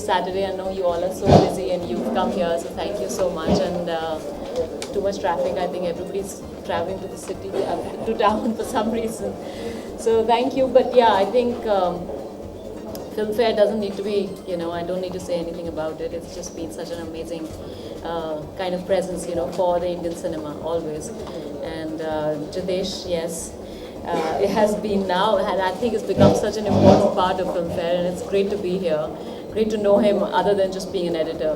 Saturday. I know you all are so busy and you've come here, so thank you so much. And too much traffic. I think everybody's traveling to the city, to town for some reason. So thank you. But yeah, I think Filmfare doesn't need to be, I don't need to say anything about it. It's just been such an amazing kind of presence, for the Indian cinema always. And Jadesh, yes. It has been now, and I think it's become such an important part of Filmfare, and it's great to be here. Great to know him, other than just being an editor,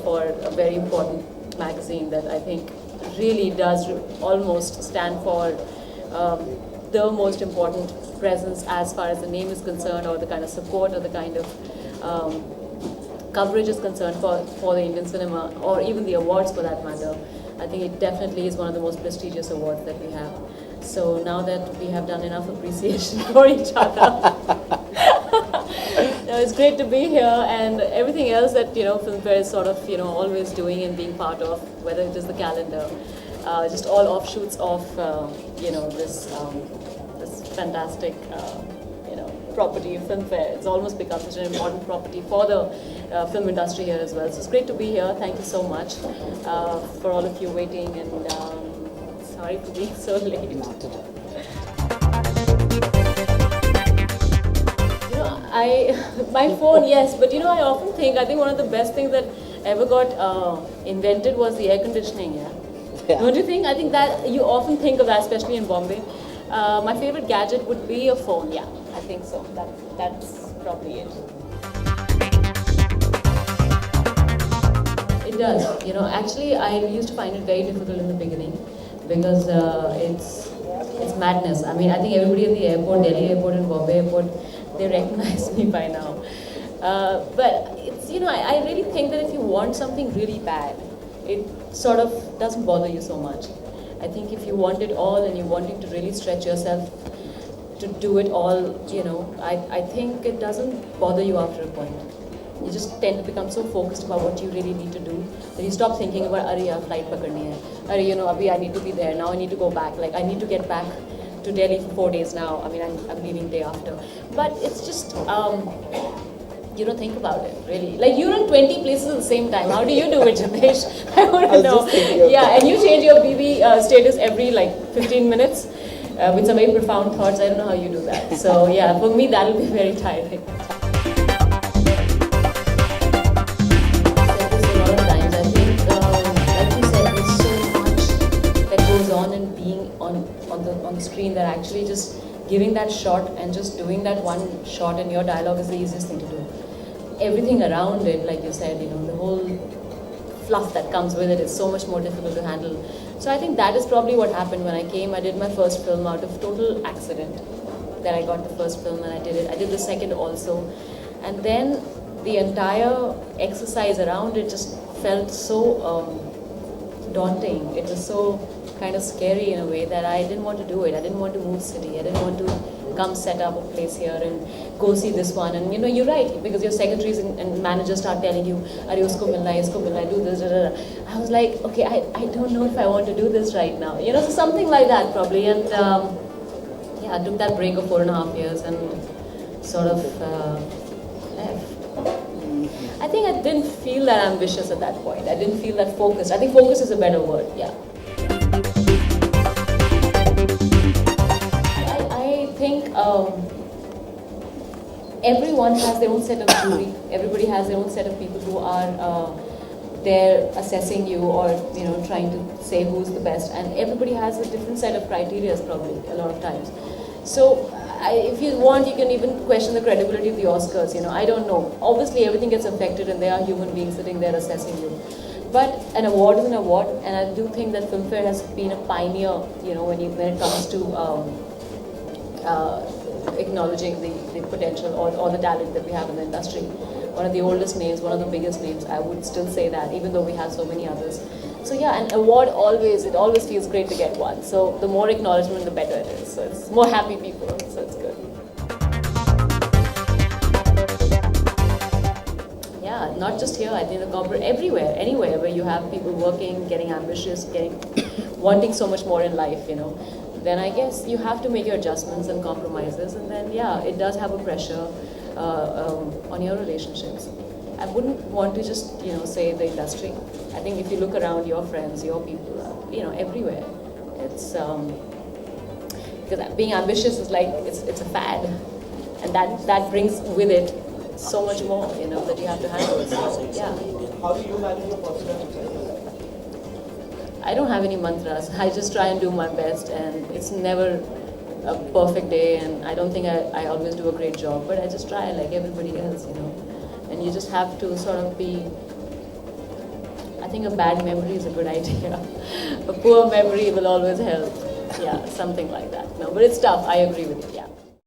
for a very important magazine that I think really does almost stand for the most important presence as far as the name is concerned, or the kind of support, or the kind of coverage is concerned for the Indian cinema, or even the awards for that matter. I think it definitely is one of the most prestigious awards that we have. So now that we have done enough appreciation for each other, it's great to be here, and everything else that Filmfare is sort of always doing and being part of, whether it is the calendar, just all offshoots of this fantastic property of Filmfare. It's almost become such an important property for the film industry here as well. So it's great to be here. Thank you so much for all of you waiting, and sorry for being so late. My phone, yes, but I often think, I think one of the best things that ever got invented was the air conditioning, yeah. Don't you think? I think that you often think of that, especially in Bombay. My favorite gadget would be a phone, yeah, I think so. That's probably it. It does, actually I used to find it very difficult in the beginning, because it's madness. I mean, I think everybody in the airport, Delhi airport and Bombay airport, they recognize me by now. But it's, I really think that if you want something really bad, it sort of doesn't bother you so much. I think if you want it all and you're wanting to really stretch yourself to do it all, I think it doesn't bother you after a point. You just tend to become so focused about what you really need to do that you stop thinking about, "Arey, flight pakadni hai. Arey, abhi I need to be there. Now I need to go back. Like, I need to get back to Delhi for 4 days now. I mean, I'm leaving day after." But it's just, you don't think about it, really. Like, you're in 20 places at the same time. How do you do it, Jadesh? I want to know. Yeah, and you change your BB status every, 15 minutes with some very profound thoughts. I don't know how you do that. So, yeah, for me, that'll be very tiring. On the screen, that actually just giving that shot and just doing that one shot and your dialogue is the easiest thing to do. Everything around it, like you said, the whole fluff that comes with it is so much more difficult to handle. So I think that is probably what happened when I came. I did my first film out of total accident. That I got the first film and I did it. I did the second also. And then the entire exercise around it just felt so daunting. It was so kind of scary in a way that I didn't want to do it. I didn't want to move city. I didn't want to come set up a place here and go see this one. And you're right, because your secretaries and managers start telling you, "Arey, usko milna hai, do this, da, da, da." I was like, okay, I don't know if I want to do this right now. So something like that probably. And yeah, I took that break of 4.5 years and sort of left. I think I didn't feel that ambitious at that point. I didn't feel that focused. I think focus is a better word, yeah. I think everyone has their own set of jury. Everybody has their own set of people who are there assessing you, or trying to say who's the best. And everybody has a different set of criteria probably a lot of times. So if you want, you can even question the credibility of the Oscars. I don't know. Obviously, everything gets affected, and there are human beings sitting there assessing you. But an award is an award, and I do think that Filmfare has been a pioneer. When it comes to acknowledging the potential or the talent that we have in the industry. One of the oldest names, one of the biggest names. I would still say that, even though we have so many others. So yeah, an award always feels great to get one. So the more acknowledgement, the better it is. So it's more happy people, so it's good. Yeah, not just here, I think the corporate, everywhere, anywhere where you have people working, getting ambitious, wanting so much more in life, then I guess you have to make your adjustments and compromises, and then yeah, it does have a pressure on your relationships. I wouldn't want to just, say the industry. I think if you look around, your friends, your people, everywhere. It's because being ambitious is like it's a fad, and that brings with it so much more, that you have to handle. So, yeah. How do you manage your personal life? I don't have any mantras. I just try and do my best, and it's never a perfect day, and I don't think I always do a great job, but I just try like everybody else, And you just have to sort of be, I think a bad memory is a good idea. A poor memory will always help. Yeah, something like that. No, but it's tough. I agree with you. Yeah.